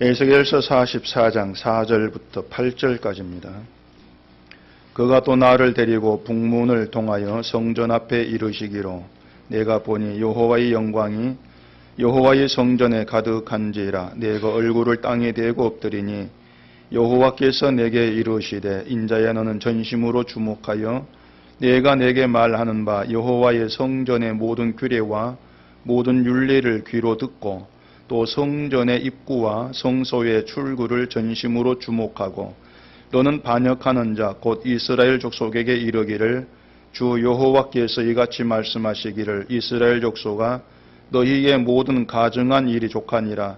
에스겔서 44장 4절부터 8절까지입니다. 그가 또 나를 데리고 북문을 통하여 성전 앞에 이르시기로 내가 보니 여호와의 영광이 여호와의 성전에 가득한지라 내가 얼굴을 땅에 대고 엎드리니 여호와께서 내게 이르시되 인자야 너는 전심으로 주목하여 내가 내게 말하는 바 여호와의 성전의 모든 규례와 모든 율례를 귀로 듣고 또 성전의 입구와 성소의 출구를 전심으로 주목하고 너는 반역하는 자 곧 이스라엘 족속에게 이르기를 주 여호와께서 이같이 말씀하시기를 이스라엘 족속아 너희의 모든 가증한 일이 족하니라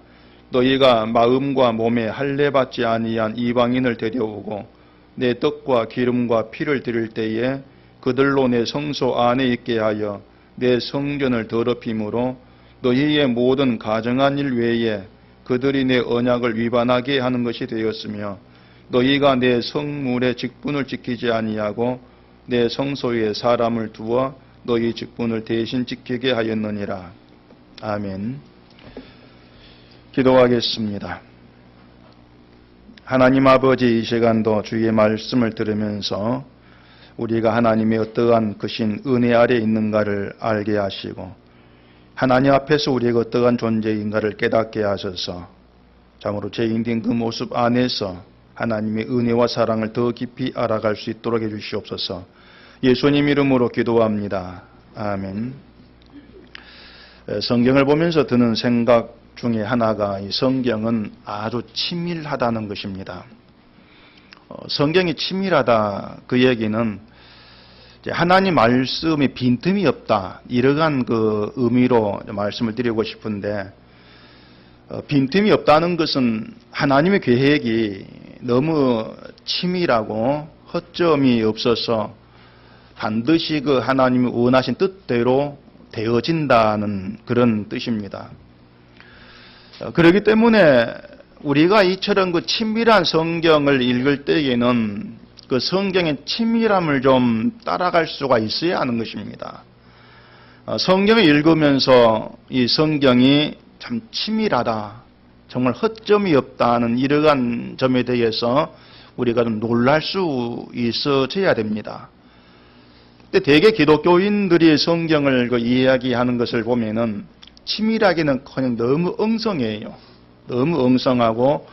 너희가 마음과 몸에 할례받지 아니한 이방인을 데려오고 내 떡과 기름과 피를 드릴 때에 그들로 내 성소 안에 있게 하여 내 성전을 더럽힘으로 너희의 모든 가증한 일 외에 그들이 내 언약을 위반하게 하는 것이 되었으며 너희가 내 성물의 직분을 지키지 아니하고 내 성소에 사람을 두어 너희 직분을 대신 지키게 하였느니라. 아멘. 기도하겠습니다. 하나님 아버지, 이 시간도 주의 말씀을 들으면서 우리가 하나님의 어떠한 크신 은혜 아래 있는가를 알게 하시고 하나님 앞에서 우리가 어떠한 존재인가를 깨닫게 하셔서 참으로 죄인된 그 모습 안에서 하나님의 은혜와 사랑을 더 깊이 알아갈 수 있도록 해주시옵소서. 예수님 이름으로 기도합니다. 아멘. 성경을 보면서 드는 생각 중에 하나가 이 성경은 아주 치밀하다는 것입니다. 성경이 치밀하다 그 얘기는 하나님 말씀이 빈틈이 없다 이러한 그 의미로 말씀을 드리고 싶은데 빈틈이 없다는 것은 하나님의 계획이 너무 치밀하고 허점이 없어서 반드시 그 하나님이 원하신 뜻대로 되어진다는 그런 뜻입니다. 그렇기 때문에 우리가 이처럼 그 친밀한 성경을 읽을 때에는 그 성경의 친밀함을 좀 따라갈 수가 있어야 하는 것입니다. 성경을 읽으면서 이 성경이 참 치밀하다, 정말 허점이 없다는 이러한 점에 대해서 우리가 좀 놀랄 수 있어져야 됩니다. 근데 대개 기독교인들이 성경을 그 이야기하는 것을 보면은 치밀하기는 그냥 너무 엉성해요. 너무 엉성하고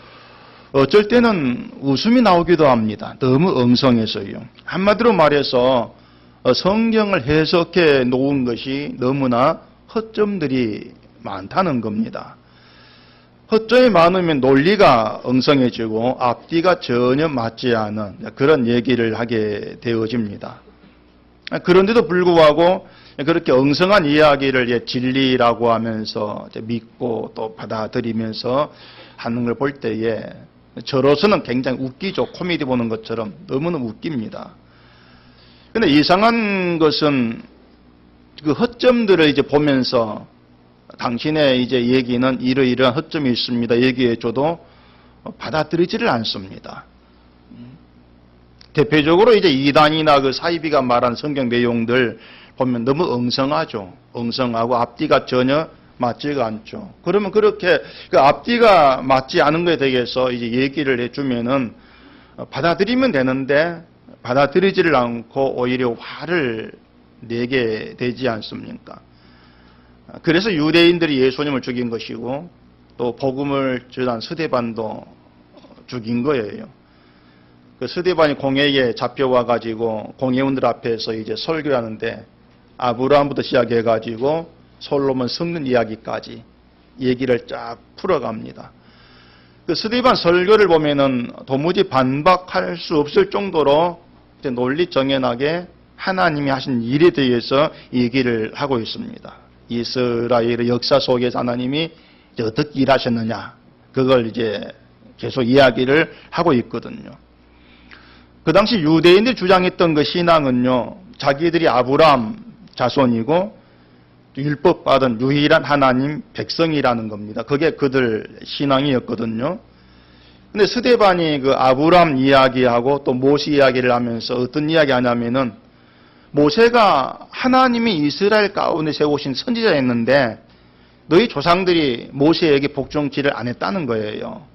어쩔 때는 웃음이 나오기도 합니다. 너무 엉성해서요. 한마디로 말해서 성경을 해석해 놓은 것이 너무나 허점들이 많다는 겁니다. 허점이 많으면 논리가 엉성해지고 앞뒤가 전혀 맞지 않은 그런 얘기를 하게 되어집니다. 그런데도 불구하고 그렇게 엉성한 이야기를 진리라고 하면서 믿고 또 받아들이면서 하는 걸 볼 때에 저로서는 굉장히 웃기죠. 코미디 보는 것처럼 너무너무 웃깁니다. 그런데 이상한 것은 그 허점들을 이제 보면서 당신의 이제 얘기는 이러이러한 허점이 있습니다. 얘기해줘도 받아들이지를 않습니다. 대표적으로 이제 이단이나 그 사이비가 말한 성경 내용들 보면 너무 엉성하죠. 엉성하고 앞뒤가 전혀 맞지가 않죠. 그러면 그렇게 그 앞뒤가 맞지 않은 것에 대해서 이제 얘기를 해주면은 받아들이면 되는데 받아들이지를 않고 오히려 화를 내게 되지 않습니까? 그래서 유대인들이 예수님을 죽인 것이고 또 복음을 전한 스데반도 죽인 거예요. 그 스데반이 공회에 잡혀와 가지고 공회원들 앞에서 이제 설교하는데 아브라함부터 시작해 가지고 솔로몬 성전 이야기까지 얘기를 쫙 풀어갑니다. 그 스데반 설교를 보면은 도무지 반박할 수 없을 정도로 논리정연하게 하나님이 하신 일에 대해서 얘기를 하고 있습니다. 이스라엘의 역사 속에서 하나님이 어떻게 일하셨느냐, 그걸 이제 계속 이야기를 하고 있거든요. 그 당시 유대인들이 주장했던 그 신앙은요, 자기들이 아브라함 자손이고 율법 받은 유일한 하나님 백성이라는 겁니다. 그게 그들 신앙이었거든요. 근데 스데반이 그 아브라함 이야기하고 또 모세 이야기를 하면서 어떤 이야기 하냐면은 모세가 하나님이 이스라엘 가운데 세우신 선지자였는데 너희 조상들이 모세에게 복종지를 안 했다는 거예요.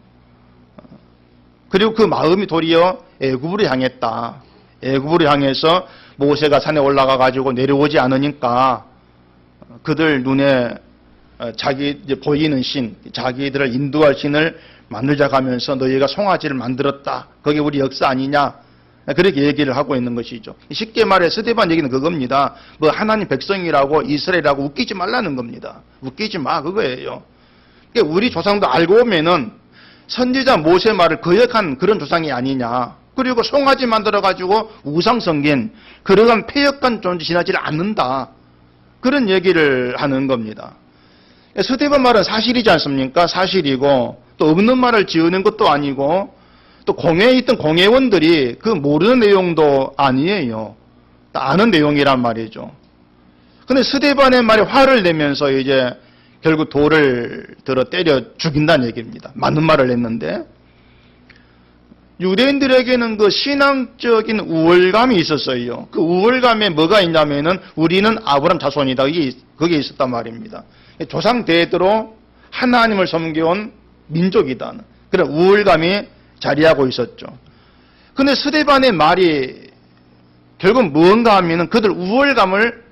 그리고 그 마음이 도리어 애굽으로 향했다. 애굽으로 향해서 모세가 산에 올라가 가지고 내려오지 않으니까 그들 눈에 자기 이제 보이는 신, 자기들을 인도할 신을 만들자 가면서 너희가 송아지를 만들었다. 그게 우리 역사 아니냐? 그렇게 얘기를 하고 있는 것이죠. 쉽게 말해 스데반 얘기는 그겁니다. 뭐 하나님 백성이라고 이스라엘이라고 웃기지 말라는 겁니다. 웃기지 마 그거예요. 그러니까 우리 조상도 알고 보면은 선지자 모세 말을 거역한 그런 조상이 아니냐. 그리고 송아지 만들어가지고 우상 섬긴 그러한 폐역한 존재 지나지를 않는다. 그런 얘기를 하는 겁니다. 스데반 말은 사실이지 않습니까? 사실이고 또 없는 말을 지어낸 것도 아니고 또 공회에 있던 공회원들이 그 모르는 내용도 아니에요. 아는 내용이란 말이죠. 근데 스데반의 말에 화를 내면서 이제 결국 돌을 들어 때려 죽인다는 얘기입니다. 맞는 말을 했는데 유대인들에게는 그 신앙적인 우월감이 있었어요. 그 우월감에 뭐가 있냐면은 우리는 아브라함 자손이다. 그게 있었단 말입니다. 조상 대대로 하나님을 섬겨온 민족이다. 그런 우월감이 자리하고 있었죠. 근데 스데반의 말이 결국 무언가 하면은 그들 우월감을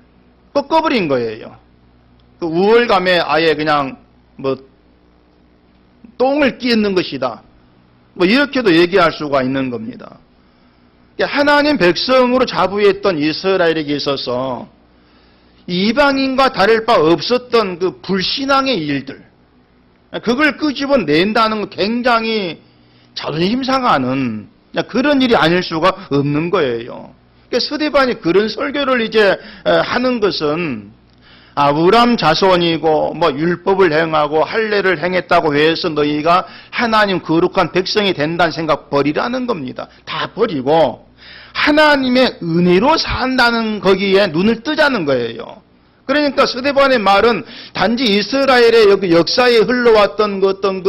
꺾어버린 거예요. 그 우월감에 아예 그냥 뭐 똥을 끼얹는 것이다. 뭐 이렇게도 얘기할 수가 있는 겁니다. 하나님 백성으로 자부했던 이스라엘에게 있어서 이방인과 다를 바 없었던 그 불신앙의 일들, 그걸 끄집어낸다는 건 굉장히 자존심 상하는 그런 일이 아닐 수가 없는 거예요. 스데반이 그런 설교를 이제 하는 것은 아브람 자손이고 뭐 율법을 행하고 할례를 행했다고 해서 너희가 하나님 거룩한 백성이 된다는 생각 버리라는 겁니다. 다 버리고 하나님의 은혜로 산다는 거기에 눈을 뜨자는 거예요. 그러니까 스데반의 말은 단지 이스라엘의 역사에 흘러왔던 그 어떤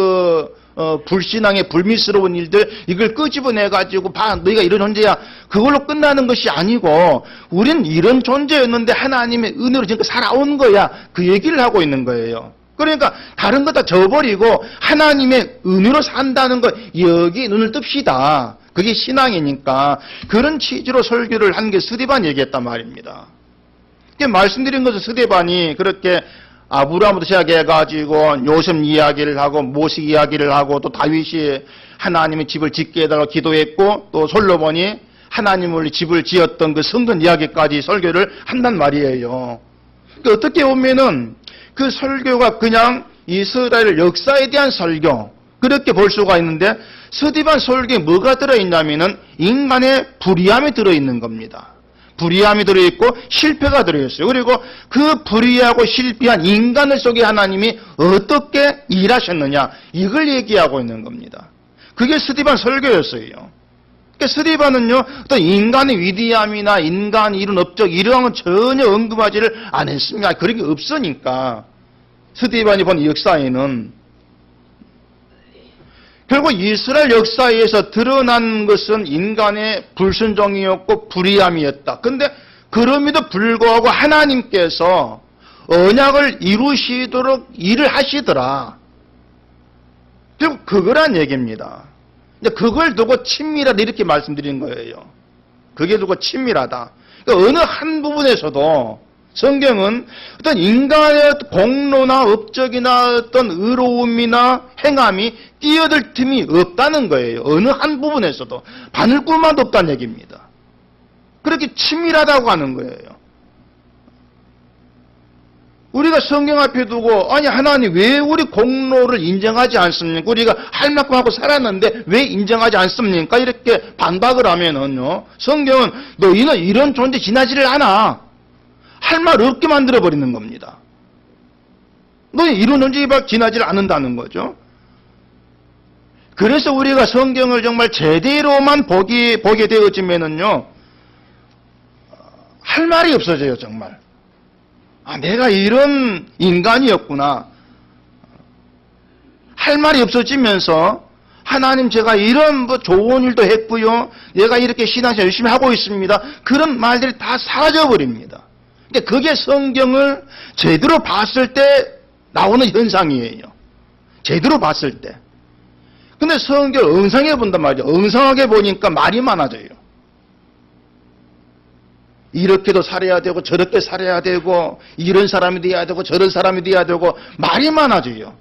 불신앙의 불미스러운 일들 이걸 끄집어내가지고 봐 너희가 이런 존재야 그걸로 끝나는 것이 아니고 우린 이런 존재였는데 하나님의 은혜로 지금까지 살아온 거야 그 얘기를 하고 있는 거예요. 그러니까 다른 거 다 저버리고 하나님의 은혜로 산다는 거 여기 눈을 뜹시다. 그게 신앙이니까 그런 취지로 설교를 한 게 스데반 얘기했단 말입니다. 말씀드린 것은 스데반이 그렇게 아브라함부터 시작해가지고 요셉 이야기를 하고 모세 이야기를 하고 또 다윗이 하나님의 집을 짓게 해달라고 기도했고 또 솔로몬이 하나님을 집을 지었던 그 성전 이야기까지 설교를 한단 말이에요. 그러니까 어떻게 보면은 그 설교가 그냥 이스라엘 역사에 대한 설교 그렇게 볼 수가 있는데 스데반 설교에 뭐가 들어있냐면은 인간의 불의함이 들어있는 겁니다. 불의함이 들어있고 실패가 들어있어요. 그리고 그 불의하고 실패한 인간을 속에 하나님이 어떻게 일하셨느냐 이걸 얘기하고 있는 겁니다. 그게 스데반 설교였어요. 그러니까 스데반은요 어떤 인간의 위대함이나 인간의 이런 업적 이러한 건 전혀 언급하지를 안 했습니다. 그런 게 없으니까 스데반이 본 역사에는 결국 이스라엘 역사에서 드러난 것은 인간의 불순종이었고 불의함이었다. 그런데 그럼에도 불구하고 하나님께서 언약을 이루시도록 일을 하시더라. 결국 그거란 얘기입니다. 그걸 두고 친밀하다 이렇게 말씀드린 거예요. 그게 두고 친밀하다. 그러니까 어느 한 부분에서도 성경은 어떤 인간의 공로나 업적이나 어떤 의로움이나 행함이 뛰어들 틈이 없다는 거예요. 어느 한 부분에서도 바늘꿀만도 없다는 얘기입니다. 그렇게 친밀하다고 하는 거예요. 우리가 성경 앞에 두고 아니 하나님 왜 우리 공로를 인정하지 않습니까? 우리가 할 만큼 하고 살았는데 왜 인정하지 않습니까? 이렇게 반박을 하면은요 성경은 너희는 이런 존재 지나지를 않아. 할 말 없게 만들어버리는 겁니다. 너희 이런 존재가 지나지를 않는다는 거죠. 그래서 우리가 성경을 정말 제대로만 보게 되어지면은요, 할 말이 없어져요, 정말. 아, 내가 이런 인간이었구나. 할 말이 없어지면서, 하나님 제가 이런 좋은 일도 했고요, 내가 이렇게 신앙생활 열심히 하고 있습니다. 그런 말들이 다 사라져버립니다. 그게 성경을 제대로 봤을 때 나오는 현상이에요. 제대로 봤을 때. 근데 성경을 엉성해 본단 말이죠. 엉성하게 보니까 말이 많아져요. 이렇게도 살아야 되고 저렇게 살아야 되고 이런 사람이 돼야 되고 저런 사람이 돼야 되고 말이 많아져요.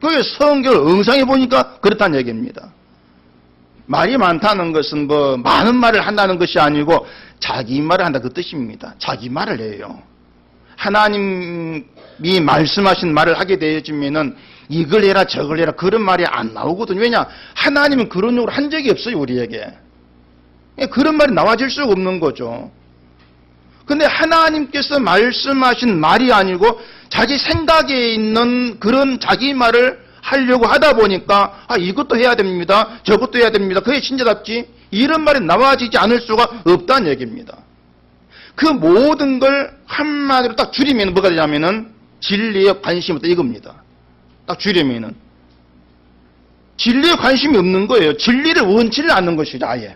그게 성경을 엉성해 보니까 그렇다는 얘기입니다. 말이 많다는 것은 뭐 많은 말을 한다는 것이 아니고 자기 말을 한다 그 뜻입니다. 자기 말을 해요. 하나님이 말씀하신 말을 하게 되어지면은 이걸 해라 저걸 해라 그런 말이 안 나오거든요. 왜냐? 하나님은 그런 욕을 한 적이 없어요, 우리에게. 그런 말이 나와질 수가 없는 거죠. 근데 하나님께서 말씀하신 말이 아니고 자기 생각에 있는 그런 자기 말을 하려고 하다 보니까 이것도 해야 됩니다. 저것도 해야 됩니다. 그게 신자답지? 이런 말이 나와지지 않을 수가 없다는 얘기입니다. 그 모든 걸 한마디로 딱 줄이면 뭐가 되냐면은 진리에 관심이 없다 이겁니다. 딱 줄이면은 진리에 관심이 없는 거예요. 진리를 원치를 않는 것이죠, 아예.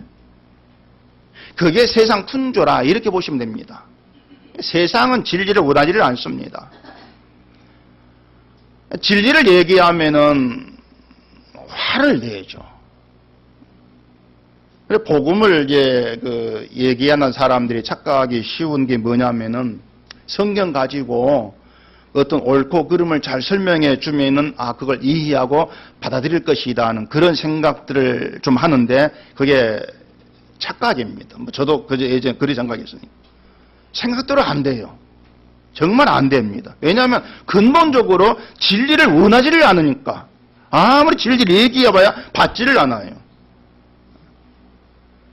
그게 세상 풍조라 이렇게 보시면 됩니다. 세상은 진리를 원하지를 않습니다. 진리를 얘기하면은 화를 내죠. 복음을 이제 얘기하는 사람들이 착각하기 쉬운 게 뭐냐면은 성경 가지고 어떤 옳고 그름을 잘 설명해 주면은 그걸 이해하고 받아들일 것이다 하는 그런 생각들을 좀 하는데 그게 착각입니다. 저도 예전에 그리 생각했으니까. 생각대로 안 돼요. 정말 안 됩니다. 왜냐하면 근본적으로 진리를 원하지를 않으니까. 아무리 진리를 얘기해봐야 받지를 않아요.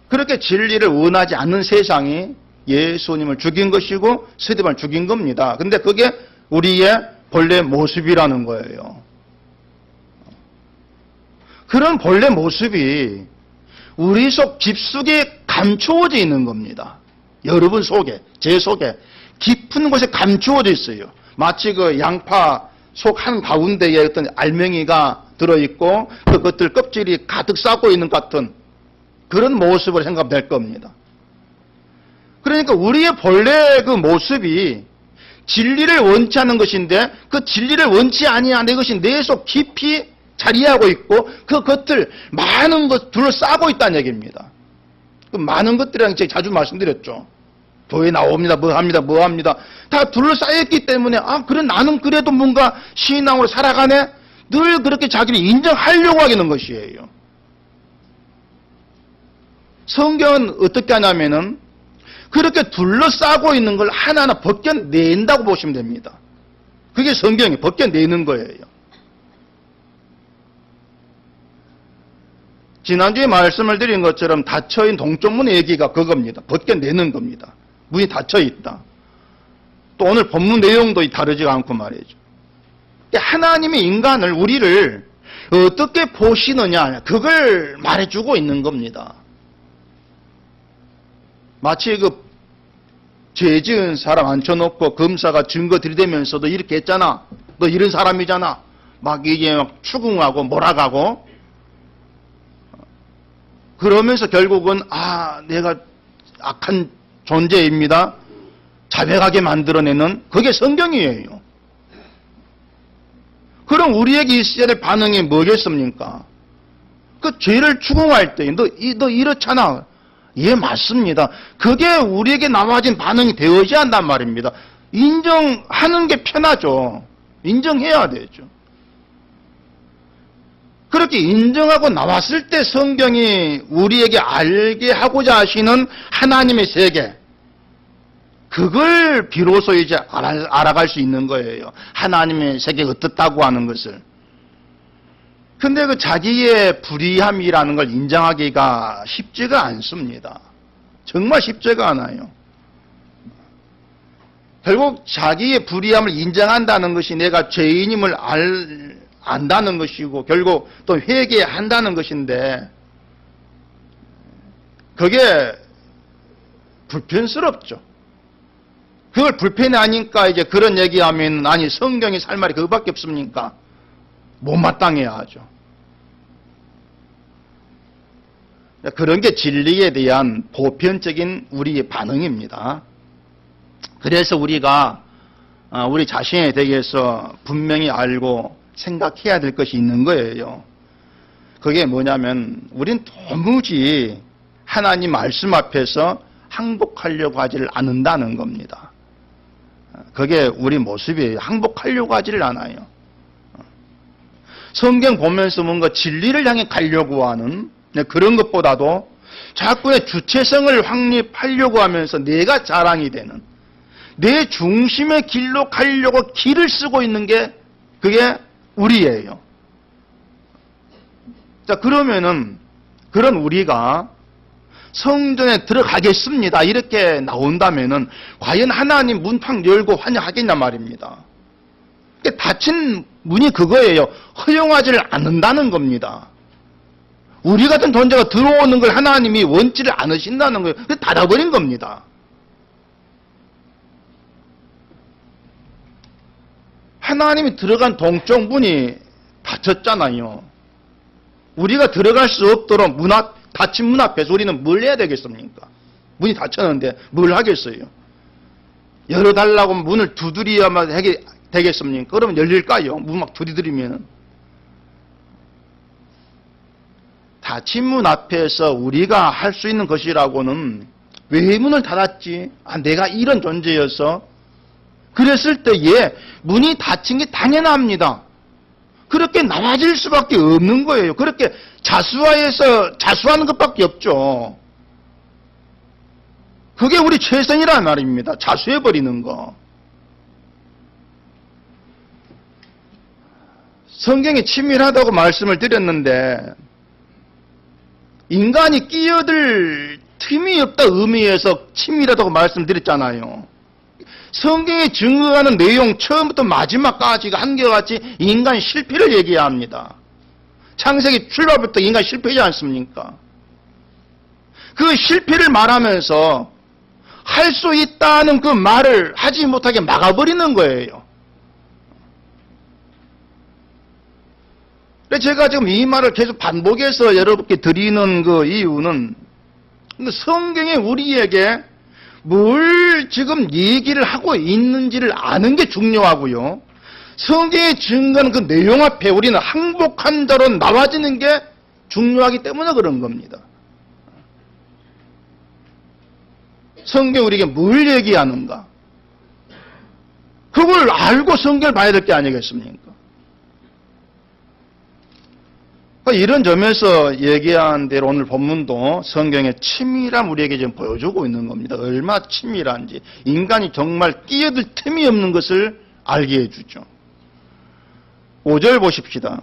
그렇게 진리를 원하지 않는 세상이 예수님을 죽인 것이고 스데반을 죽인 겁니다. 근데 그게 우리의 본래 모습이라는 거예요. 그런 본래 모습이 우리 속 깊숙이 감추어져 있는 겁니다. 여러분 속에, 제 속에 깊은 곳에 감추어져 있어요. 마치 그 양파 속 한가운데에 어떤 알맹이가 들어있고 그것들 껍질이 가득 쌓고 있는 것 같은 그런 모습을 생각하면 될 겁니다. 그러니까 우리의 본래 그 모습이 진리를 원치 않는 것인데 그 진리를 원치 아니하는 것이 내 속 깊이 자리하고 있고 그 겉을 많은 것 둘러싸고 있다는 얘기입니다. 그 많은 것들이랑 제가 자주 말씀드렸죠. 교회 나옵니다. 뭐 합니다. 다 둘러싸였기 때문에 그래 나는 그래도 뭔가 신앙으로 살아가네. 늘 그렇게 자기를 인정하려고 하는 것이에요. 성경은 어떻게 하냐면은 그렇게 둘러싸고 있는 걸 하나하나 벗겨낸다고 보시면 됩니다. 그게 성경이 벗겨내는 거예요. 지난주에 말씀을 드린 것처럼 닫혀있는 동쪽문 얘기가 그겁니다. 벗겨내는 겁니다. 문이 닫혀있다. 또 오늘 본문 내용도 다르지 않고 말이죠. 하나님이 인간을, 우리를 어떻게 보시느냐, 그걸 말해주고 있는 겁니다. 마치 죄 지은 사람 앉혀놓고 검사가 증거 들이대면서도 이렇게 했잖아. 너 이런 사람이잖아. 막 이게 추궁하고 몰아가고. 그러면서 결국은 내가 악한 존재입니다. 자백하게 만들어내는 그게 성경이에요. 그럼 우리에게 있어야 될 반응이 뭐겠습니까? 그 죄를 추궁할 때 너 이렇잖아. 예, 맞습니다. 그게 우리에게 나와진 반응이 되어야 한단 말입니다. 인정하는 게 편하죠. 인정해야 되죠. 그렇게 인정하고 나왔을 때 성경이 우리에게 알게 하고자 하시는 하나님의 세계, 그걸 비로소 이제 알아갈 수 있는 거예요. 하나님의 세계가 어떻다고 하는 것을. 근데 그 자기의 불의함이라는 걸 인정하기가 쉽지가 않습니다. 정말 쉽지가 않아요. 결국 자기의 불의함을 인정한다는 것이 내가 죄인임을 안다는 것이고 결국 또 회개한다는 것인데 그게 불편스럽죠. 그걸 불편해하니까 이제 그런 얘기하면 아니 성경이 살 말이 그거밖에 없습니까? 못마땅해야 하죠. 그런 게 진리에 대한 보편적인 우리의 반응입니다. 그래서 우리가 우리 자신에 대해서 분명히 알고 생각해야 될 것이 있는 거예요. 그게 뭐냐면 우린 도무지 하나님 말씀 앞에서 항복하려고 하지를 않는다는 겁니다. 그게 우리 모습이에요. 항복하려고 하지를 않아요. 성경 보면서 뭔가 진리를 향해 가려고 하는 그런 것보다도 자꾸 내 주체성을 확립하려고 하면서 내가 자랑이 되는 내 중심의 길로 가려고 길을 쓰고 있는 게 그게 우리예요. 자, 그러면은 그런 우리가 성전에 들어가겠습니다 이렇게 나온다면은 과연 하나님 문팡 열고 환영하겠냐 말입니다. 닫힌 문이 그거예요. 허용하지를 않는다는 겁니다. 우리 같은 존재가 들어오는 걸 하나님이 원치를 않으신다는 거예요. 닫아버린 겁니다. 하나님이 들어간 동쪽 문이 닫혔잖아요. 우리가 들어갈 수 없도록 닫힌 문 앞에서 우리는 뭘 해야 되겠습니까? 문이 닫혔는데 뭘 하겠어요? 열어달라고 문을 두드려야만 되겠습니까? 그러면 열릴까요? 문 막 두드리면은. 닫힌 문 앞에서 우리가 할 수 있는 것이라고는 왜 문을 닫았지? 내가 이런 존재여서. 그랬을 때에 문이 닫힌 게 당연합니다. 그렇게 나와질 수밖에 없는 거예요. 그렇게 자수하는 것밖에 없죠. 그게 우리 최선이란 말입니다. 자수해버리는 거. 성경이 치밀하다고 말씀을 드렸는데 인간이 끼어들 틈이 없다 의미에서 치밀하다고 말씀드렸잖아요. 성경이 증거하는 내용 처음부터 마지막까지가 한결같이 인간 실패를 얘기합니다. 창세기 출발부터 인간 실패지 않습니까? 그 실패를 말하면서 할 수 있다는 그 말을 하지 못하게 막아버리는 거예요. 제가 지금 이 말을 계속 반복해서 여러분께 드리는 그 이유는 성경이 우리에게 뭘 지금 얘기를 하고 있는지를 아는 게 중요하고요. 성경에 증거하는 그 내용 앞에 우리는 항복한 자로 나와지는 게 중요하기 때문에 그런 겁니다. 성경이 우리에게 뭘 얘기하는가? 그걸 알고 성경을 봐야 될 게 아니겠습니까? 이런 점에서 얘기한 대로 오늘 본문도 성경의 치밀함 우리에게 지금 보여주고 있는 겁니다. 얼마나 치밀한지. 인간이 정말 끼어들 틈이 없는 것을 알게 해주죠. 5절 보십시다.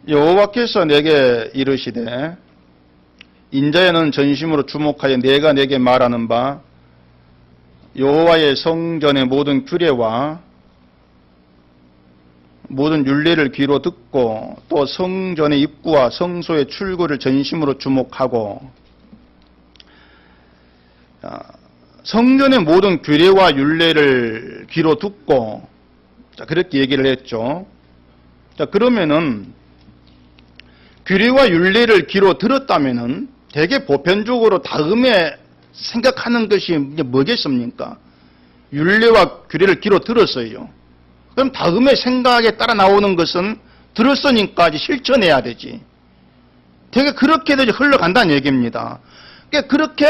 여호와께서 내게 이르시되 인자에는 전심으로 주목하여 내가 내게 말하는 바 여호와의 성전의 모든 규례와 모든 율례를 귀로 듣고 또 성전의 입구와 성소의 출구를 전심으로 주목하고 성전의 모든 규례와 율례를 귀로 듣고 그렇게 얘기를 했죠. 그러면은 규례와 율례를 귀로 들었다면은 되게 보편적으로 다음에 생각하는 것이 뭐겠습니까? 율례와 규례를 귀로 들었어요. 그럼 다음에 생각에 따라 나오는 것은 들었으니까 이제 실천해야 되지. 되게 그렇게 흘러간다는 얘기입니다. 그렇게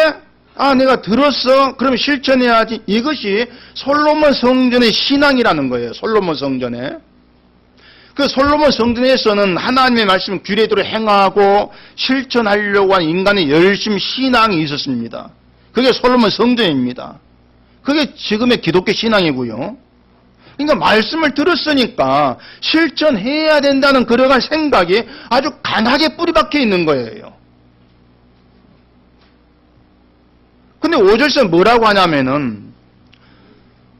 내가 들었어. 그럼 실천해야지. 이것이 솔로몬 성전의 신앙이라는 거예요. 솔로몬 성전에. 그 솔로몬 성전에서는 하나님의 말씀 규례대로 행하고 실천하려고 하는 인간의 열심 신앙이 있었습니다. 그게 솔로몬 성전입니다. 그게 지금의 기독교 신앙이고요. 그러니까 말씀을 들었으니까 실천해야 된다는 그러한 생각이 아주 강하게 뿌리박혀 있는 거예요. 근데 5절에서 뭐라고 하냐면은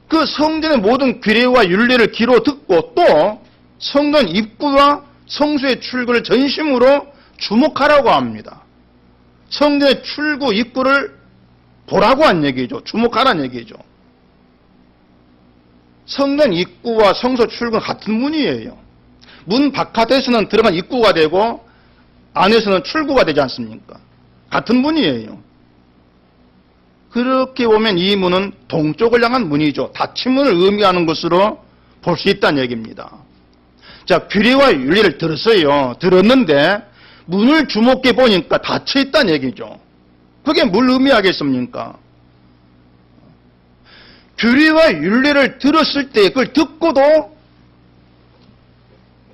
그 성전의 모든 규례와 율례를 귀로 듣고 또 성전 입구와 성소의 출구를 전심으로 주목하라고 합니다. 성전의 출구, 입구를 보라고 한 얘기죠. 주목하라는 얘기죠. 성전 입구와 성소 출구는 같은 문이에요. 문 바깥에서는 들어간 입구가 되고 안에서는 출구가 되지 않습니까? 같은 문이에요. 그렇게 보면 이 문은 동쪽을 향한 문이죠. 닫힌 문을 의미하는 것으로 볼 수 있다는 얘기입니다. 자, 규례와 윤리를 들었어요. 들었는데 문을 주목해 보니까 닫혀 있다는 얘기죠. 그게 뭘 의미하겠습니까? 규례와 윤리를 들었을 때 그걸 듣고도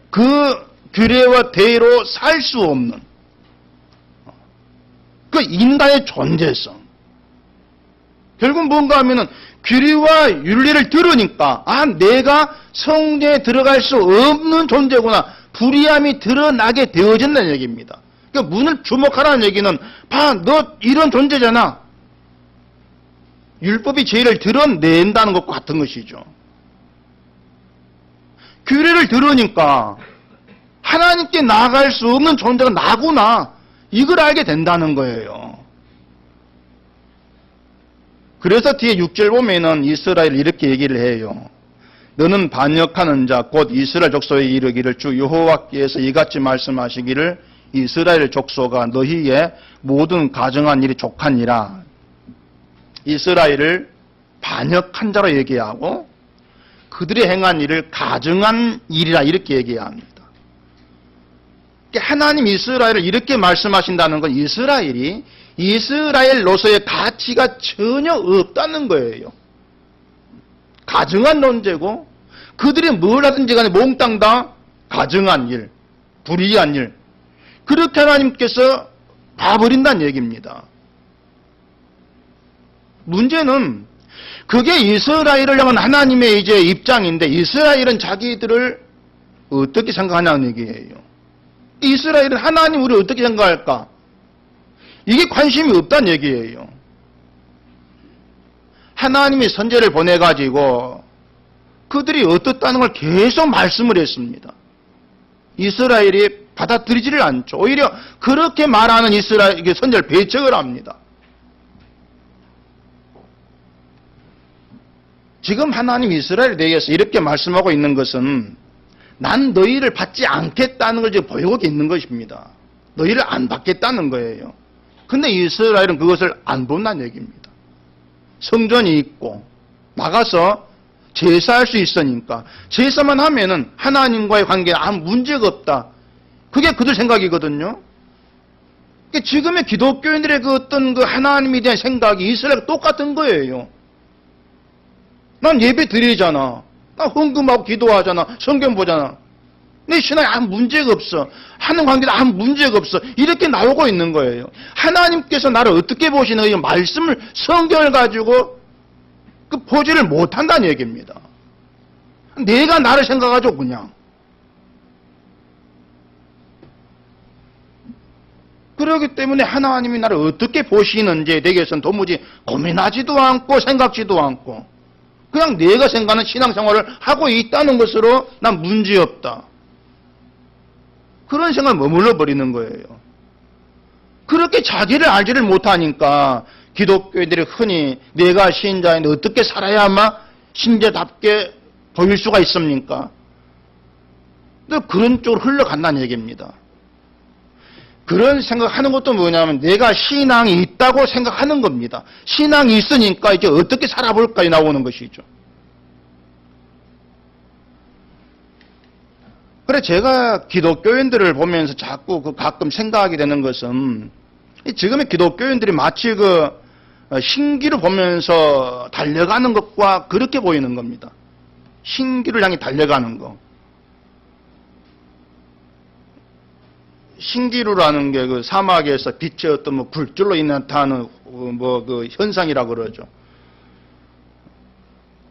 그 규례와 대로 살 수 없는 그 인간의 존재성. 결국 뭔가 하면은 규례와 윤리를 들으니까 내가 성전에 들어갈 수 없는 존재구나. 불의함이 드러나게 되어진다는 얘기입니다. 그러니까 문을 주목하라는 얘기는 너 이런 존재잖아. 율법이 죄를 드러낸다는 것과 같은 것이죠. 규례를 들으니까 하나님께 나아갈 수 없는 존재가 나구나. 이걸 알게 된다는 거예요. 그래서 뒤에 6절 보면은 이스라엘 이렇게 얘기를 해요. 너는 반역하는 자 곧 이스라엘 족속에 이르기를 주 여호와께서 이같이 말씀하시기를 이스라엘 족속아 너희의 모든 가정한 일이 족하니라. 이스라엘을 반역한 자로 얘기하고 그들이 행한 일을 가정한 일이라 이렇게 얘기합니다. 하나님 이스라엘을 이렇게 말씀하신다는 건 이스라엘이 이스라엘로서의 가치가 전혀 없다는 거예요. 가증한 존재고 그들이 뭘 하든지 간에 몽땅 다 가증한 일, 불의한 일. 그렇게 하나님께서 봐버린다는 얘기입니다. 문제는 그게 이스라엘을 향한 하나님의 이제 입장인데 이스라엘은 자기들을 어떻게 생각하냐는 얘기예요. 이스라엘은 하나님 우리를 어떻게 생각할까? 이게 관심이 없다는 얘기예요. 하나님이 선제를 보내가지고 그들이 어떻다는 걸 계속 말씀을 했습니다. 이스라엘이 받아들이지를 않죠. 오히려 그렇게 말하는 이스라엘에게 선제를 배척을 합니다. 지금 하나님 이스라엘에 대해서 이렇게 말씀하고 있는 것은 난 너희를 받지 않겠다는 걸 지금 보이고 있는 것입니다. 너희를 안 받겠다는 거예요. 근데 이스라엘은 그것을 안 본다는 얘기입니다. 성전이 있고 나가서 제사할 수 있으니까 제사만 하면은 하나님과의 관계에 아무 문제가 없다. 그게 그들 생각이거든요. 지금의 기독교인들의 그 어떤 그 하나님에 대한 생각이 이스라엘과 똑같은 거예요. 난 예배 드리잖아. 나 헌금하고 기도하잖아. 성경 보잖아. 내 신앙에 아무 문제가 없어. 하는 관계도 아무 문제가 없어. 이렇게 나오고 있는 거예요. 하나님께서 나를 어떻게 보시는 이 말씀을 성경을 가지고 그 보지를 못한다는 얘기입니다. 내가 나를 생각하죠 그냥. 그렇기 때문에 하나님이 나를 어떻게 보시는지에 대해서는 도무지 고민하지도 않고 생각지도 않고 그냥 내가 생각하는 신앙생활을 하고 있다는 것으로 난 문제없다. 그런 생각을 머물러 버리는 거예요. 그렇게 자기를 알지를 못하니까 기독교인들이 흔히 내가 신자인데 어떻게 살아야만 신자답게 보일 수가 있습니까? 근데 그런 쪽으로 흘러간다는 얘기입니다. 그런 생각하는 것도 뭐냐면 내가 신앙이 있다고 생각하는 겁니다. 신앙이 있으니까 이제 어떻게 살아볼까 나오는 것이죠. 그래 제가 기독교인들을 보면서 자꾸 가끔 생각하게 되는 것은 지금의 기독교인들이 마치 신기루 보면서 달려가는 것과 그렇게 보이는 겁니다. 신기를 향해 달려가는 거. 신기루라는 게 그 사막에서 빛의 어떤 굴줄로 나타나는 그 현상이라고 그러죠.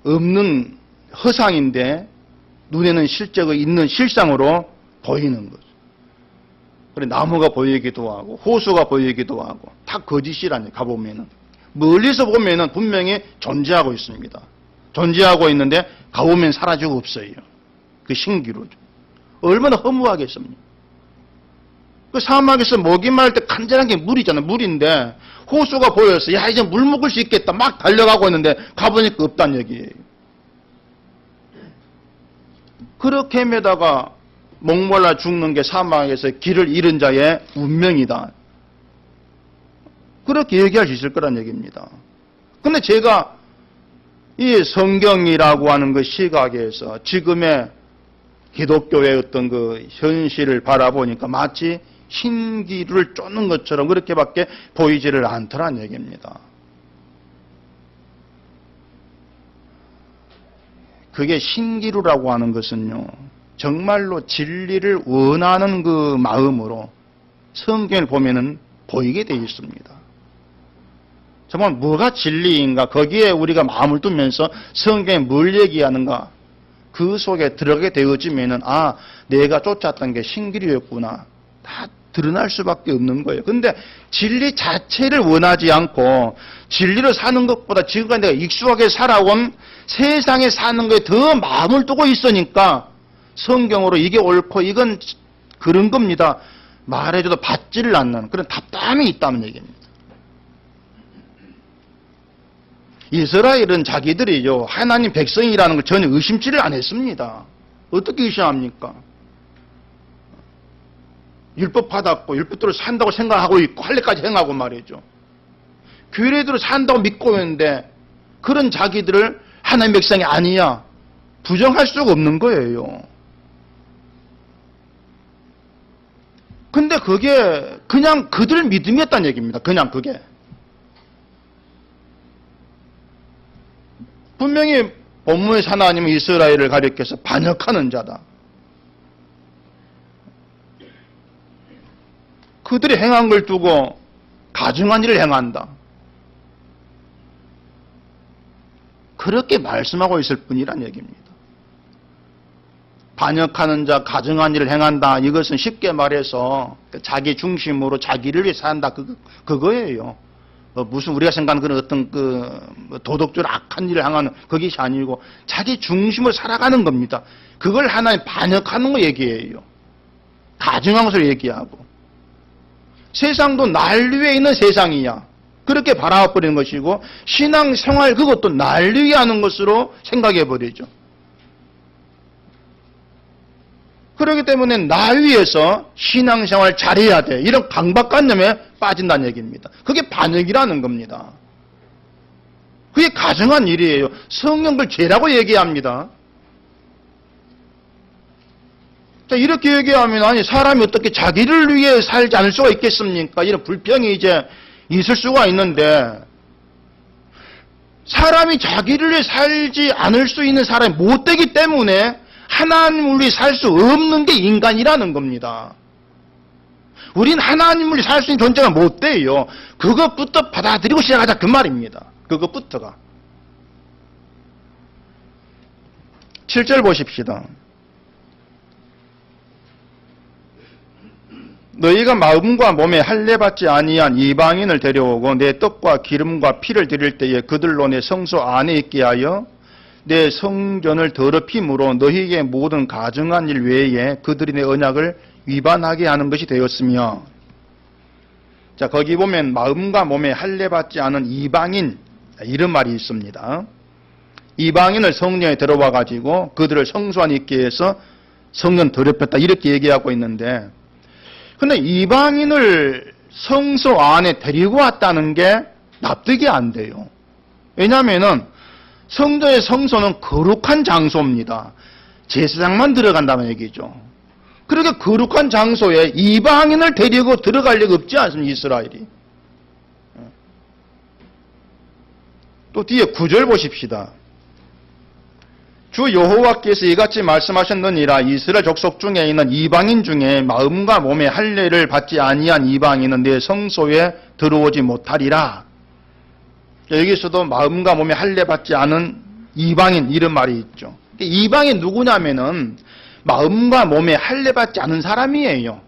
없는 허상인데 눈에는 실제가 있는 실상으로 보이는 거죠. 그래 나무가 보이기도 하고 호수가 보이기도 하고 다 거짓이라니 가보면은 멀리서 보면은 분명히 존재하고 있습니다. 존재하고 있는데 가보면 사라지고 없어요. 그 신기루죠. 얼마나 허무하겠습니까? 그 사막에서 먹이 마를 때 간절한 게 물이잖아요. 물인데 호수가 보여서 야 이제 물 먹을 수 있겠다 막 달려가고 있는데 가보니까 없다는 얘기예요. 그렇게 헤매다가 목말라 죽는 게 사막에서 길을 잃은 자의 운명이다. 그렇게 얘기할 수 있을 거란 얘기입니다. 근데 제가 이 성경이라고 하는 그 시각에서 지금의 기독교의 어떤 그 현실을 바라보니까 마치 신기루를 쫓는 것처럼 그렇게밖에 보이지를 않더란 얘기입니다. 그게 신기루라고 하는 것은요, 정말로 진리를 원하는 그 마음으로 성경을 보면은 보이게 되어 있습니다. 정말 뭐가 진리인가, 거기에 우리가 마음을 두면서 성경에 뭘 얘기하는가, 그 속에 들어가게 되어지면은 아, 내가 쫓았던 게 신기루였구나, 다 드러날 수밖에 없는 거예요. 근데 진리 자체를 원하지 않고 진리로 사는 것보다 지금까지 내가 익숙하게 살아온 세상에 사는 거에 더 마음을 두고 있으니까 성경으로 이게 옳고 이건 그런 겁니다 말해줘도 받지를 않는 그런 답답함이 있다는 얘기입니다. 이스라엘은 자기들이요, 하나님 백성이라는 걸 전혀 의심치를 안 했습니다. 어떻게 의심합니까? 율법 받았고 율법대로 산다고 생각하고 있고 할례까지 행하고 말이죠. 규례대로 산다고 믿고 있는데 그런 자기들을 하나님 백성이 아니야, 부정할 수가 없는 거예요. 근데 그게 그냥 그들 믿음이었다는 얘기입니다. 그냥 그게. 분명히 본문에서 하나님은 이스라엘을 가리켜서 반역하는 자다. 그들이 행한 걸 두고 가증한 일을 행한다. 그렇게 말씀하고 있을 뿐이란 얘기입니다. 반역하는 자, 가증한 일을 행한다. 이것은 쉽게 말해서 자기 중심으로 자기를 위해 산다. 그거예요. 무슨 우리가 생각하는 그런 어떤 도덕적으로 악한 일을 행하는 그것이 아니고 자기 중심으로 살아가는 겁니다. 그걸 하나님 반역하는 거 얘기해요. 가증한 것을 얘기하고. 세상도 날 위에 있는 세상이야, 그렇게 바라버리는 것이고, 신앙생활 그것도 날 위에 하는 것으로 생각해버리죠. 그렇기 때문에 나 위에서 신앙생활 잘해야 돼, 이런 강박관념에 빠진다는 얘기입니다. 그게 반역이라는 겁니다. 그게 가증한 일이에요. 성경 그 죄라고 얘기합니다. 자, 이렇게 얘기하면 아니 사람이 어떻게 자기를 위해 살지 않을 수가 있겠습니까? 이런 불평이 이제 있을 수가 있는데, 사람이 자기를 위해 살지 않을 수 있는 사람이 못 되기 때문에 하나님을 위해 살 수 없는 게 인간이라는 겁니다. 우린 하나님을 위해 살 수 있는 존재가 못 돼요. 그것부터 받아들이고 시작하자 그 말입니다. 그것부터가. 7절 보십시다. 너희가 마음과 몸에 할례받지 아니한 이방인을 데려오고 내 떡과 기름과 피를 드릴 때에 그들로 내 성소 안에 있게 하여 내 성전을 더럽힘으로 너희에게 모든 가증한 일 외에 그들이 내 언약을 위반하게 하는 것이 되었으며. 자, 거기 보면 마음과 몸에 할례받지 않은 이방인, 이런 말이 있습니다. 이방인을 성전에 들어와 가지고 그들을 성소 안에 있게 해서 성전 더럽혔다, 이렇게 얘기하고 있는데, 근데 이방인을 성소 안에 데리고 왔다는 게 납득이 안 돼요. 왜냐하면은 성전의 성소는 거룩한 장소입니다. 제사장만 들어간다는 얘기죠. 그렇게 거룩한 장소에 이방인을 데리고 들어갈 리가 없지 않습니까, 이스라엘이. 또 뒤에 9절 보십시다. 주 여호와께서 이같이 말씀하셨느니라. 이스라엘 족속 중에 있는 이방인 중에 마음과 몸에 할례를 받지 아니한 이방인은 내 성소에 들어오지 못하리라. 여기서도 마음과 몸에 할례 받지 않은 이방인, 이런 말이 있죠. 이방인 누구냐면은 마음과 몸에 할례 받지 않은 사람이에요.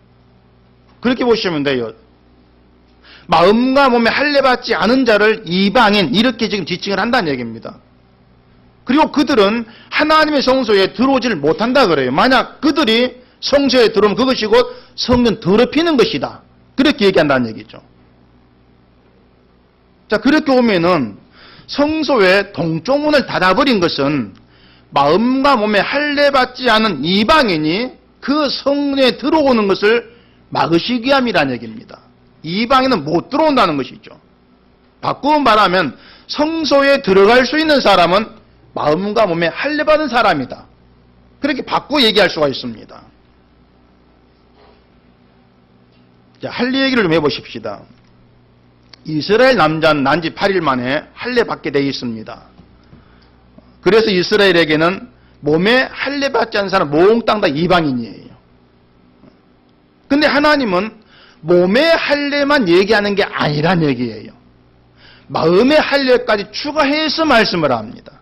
그렇게 보시면 돼요. 마음과 몸에 할례 받지 않은 자를 이방인, 이렇게 지금 지칭을 한다는 얘기입니다. 그리고 그들은 하나님의 성소에 들어오지를 못한다 그래요. 만약 그들이 성소에 들어오면 그것이 곧 성전 더럽히는 것이다, 그렇게 얘기한다는 얘기죠. 자, 그렇게 오면은 성소의 동쪽문을 닫아버린 것은 마음과 몸에 할례받지 않은 이방인이 그 성전에 들어오는 것을 막으시기 함이라는 얘기입니다. 이방인은 못 들어온다는 것이죠. 바꾸어 말하면 성소에 들어갈 수 있는 사람은 마음과 몸에 할례받은 사람이다. 그렇게 바꾸어 얘기할 수가 있습니다. 자, 할례 얘기를 좀 해보십시다. 이스라엘 남자는 난지 8일 만에 할례받게 되어 있습니다. 그래서 이스라엘에게는 몸에 할례받지 않은 사람 몽땅 다 이방인이에요. 근데 하나님은 몸의 할례만 얘기하는 게 아니란 얘기예요. 마음의 할례까지 추가해서 말씀을 합니다.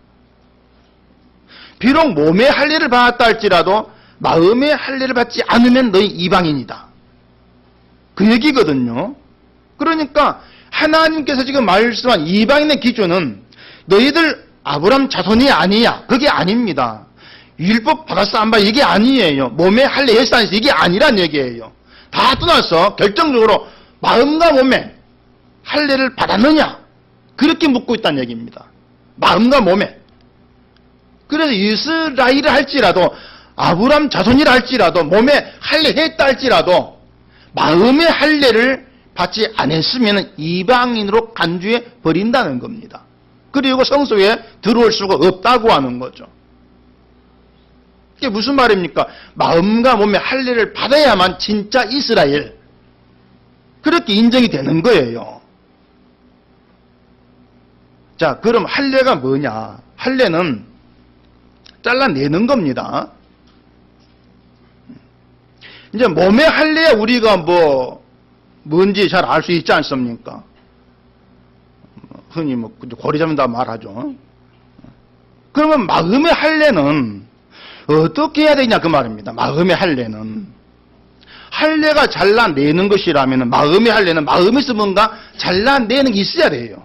비록 몸의 할례를 받았다 할지라도 마음의 할례를 받지 않으면 너희 이방인이다. 그 얘기거든요. 그러니까 하나님께서 지금 말씀한 이방인의 기준은 너희들 아브람 자손이 아니야. 그게 아닙니다. 율법 받았어 안 받아 이게 아니에요. 몸에 할례 했어 안 했어 이게 아니란 얘기예요. 다 떠나서 결정적으로 마음과 몸에 할례를 받았느냐 그렇게 묻고 있다는 얘기입니다. 마음과 몸에. 그래서 이스라엘을 할지라도 아브람 자손이라 할지라도 몸에 할례 했다 할지라도 마음의 할례를 받지 않았으면 이방인으로 간주해 버린다는 겁니다. 그리고 성소에 들어올 수가 없다고 하는 거죠. 이게 무슨 말입니까? 마음과 몸의 할례를 받아야만 진짜 이스라엘 그렇게 인정이 되는 거예요. 자, 그럼 할례가 뭐냐? 할례는 잘라내는 겁니다. 이제 몸의 할례야 우리가 뭔지 잘 알 수 있지 않습니까? 흔히 고리 잡는다 말하죠. 그러면 마음의 할례는 어떻게 해야 되냐 그 말입니다. 마음의 할례는 할례가 잘라내는 것이라면 마음의 할례는 마음에서 뭔가 잘라내는 게 있어야 돼요.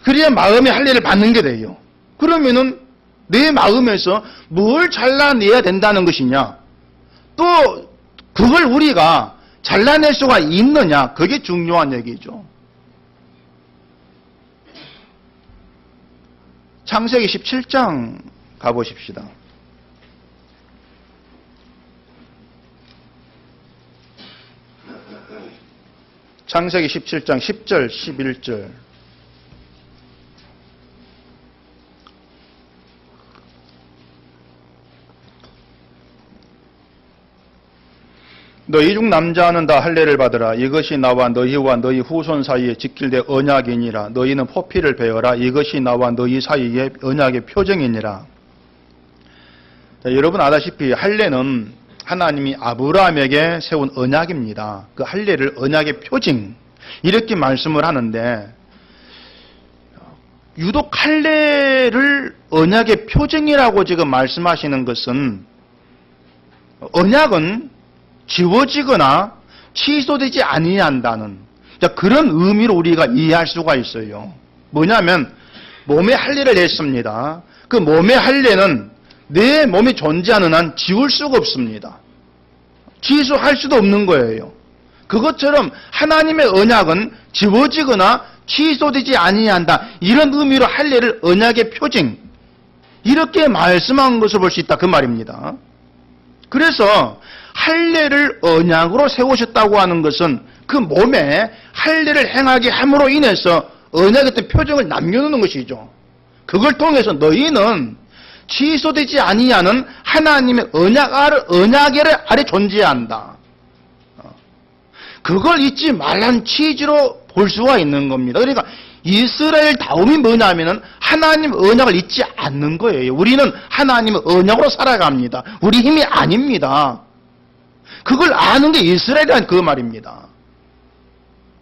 그래야 마음의 할례를 받는 게 돼요. 그러면은 내 마음에서 뭘 잘라내야 된다는 것이냐? 또 그걸 우리가 잘라낼 수가 있느냐? 그게 중요한 얘기죠. 창세기 17장 가보십시다. 창세기 17장 10절 11절 너희 중 남자는 다 할례를 받으라. 이것이 나와 너희와 너희 후손 사이에 지킬될 언약이니라. 너희는 포피를 베어라. 이것이 나와 너희 사이에 언약의 표정이니라. 자, 여러분 아다시피 할례는 하나님이 아브라함에게 세운 언약입니다. 그 할례를 언약의 표징 이렇게 말씀을 하는데 유독 할례를 언약의 표징이라고 지금 말씀하시는 것은 언약은 지워지거나 취소되지 아니한다는 그런 의미로 우리가 이해할 수가 있어요. 뭐냐면 몸의 할례를 했습니다. 그 몸의 할례는 내 몸이 존재하는 한 지울 수가 없습니다. 취소할 수도 없는 거예요. 그것처럼 하나님의 언약은 지워지거나 취소되지 아니한다. 이런 의미로 할례를 언약의 표징 이렇게 말씀한 것을 볼 수 있다 그 말입니다. 그래서 할례를 언약으로 세우셨다고 하는 것은 그 몸에 할례를 행하게 함으로 인해서 언약의 어떤 표정을 남겨놓는 것이죠. 그걸 통해서 너희는 취소되지 아니하는 하나님의 언약 아래 존재한다. 그걸 잊지 말라는 취지로 볼 수가 있는 겁니다. 그러니까 이스라엘 다움이 뭐냐면은 하나님 언약을 잊지 않는 거예요. 우리는 하나님의 언약으로 살아갑니다. 우리 힘이 아닙니다. 그걸 아는 게 이스라엘이란 그 말입니다.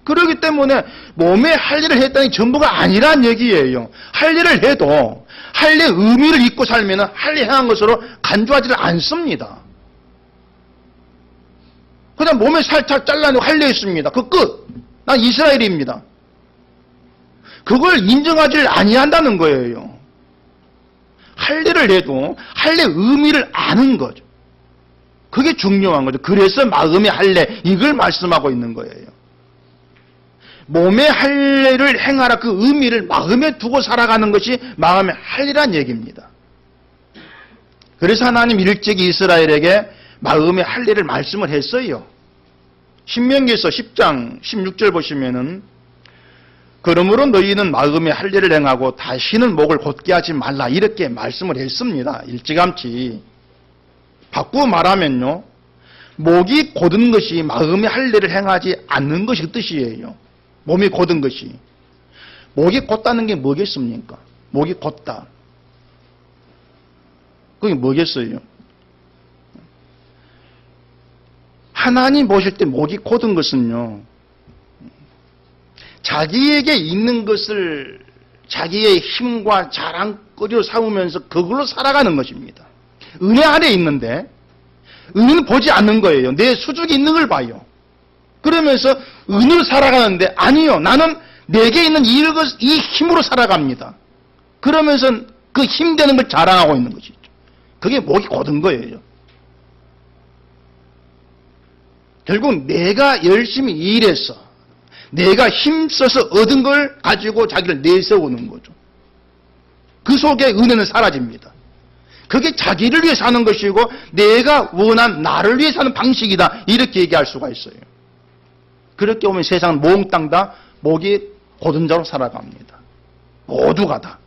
그렇기 때문에 몸에 할례를 했다니 전부가 아니란 얘기예요. 할례를 해도 할례의 의미를 잊고 살면 할례 행한 것으로 간주하지를 않습니다. 그냥 몸에 살짝 잘라내고 할례했습니다. 그 끝. 난 이스라엘입니다. 그걸 인정하지를 아니한다는 거예요. 할례를 해도 할례의 의미를 아는 거죠. 그게 중요한 거죠. 그래서 마음의 할례 이걸 말씀하고 있는 거예요. 몸의 할례를 행하라 그 의미를 마음에 두고 살아가는 것이 마음의 할례란 얘기입니다. 그래서 하나님 일찍이 이스라엘에게 마음의 할례를 말씀을 했어요. 신명기에서 10장 16절 보시면은 그러므로 너희는 마음에 할 일을 행하고 다시는 목을 곧게 하지 말라. 이렇게 말씀을 했습니다. 일찌감치. 바꾸어 말하면요. 목이 곧은 것이 마음에 할 일을 행하지 않는 것이 그 뜻이에요. 몸이 곧은 것이. 목이 곧다는 게 뭐겠습니까? 목이 곧다. 그게 뭐겠어요? 하나님 보실 때 목이 곧은 것은요. 자기에게 있는 것을 자기의 힘과 자랑거리로 삼으면서 그걸로 살아가는 것입니다. 은혜 아래 있는데 은혜는 보지 않는 거예요. 내 수중에 있는 걸 봐요. 그러면서 은혜로 살아가는데 아니요. 나는 내게 있는 이 힘으로 살아갑니다. 그러면서 그 힘되는 걸 자랑하고 있는 것이죠. 그게 목이 곧은 거예요. 결국 내가 열심히 일해서 내가 힘써서 얻은 걸 가지고 자기를 내세우는 거죠. 그 속에 은혜는 사라집니다. 그게 자기를 위해 사는 것이고 내가 원한 나를 위해 사는 방식이다. 이렇게 얘기할 수가 있어요. 그렇게 보면 세상은 몽땅 다 목이 곧은 자로 살아갑니다. 모두가 다.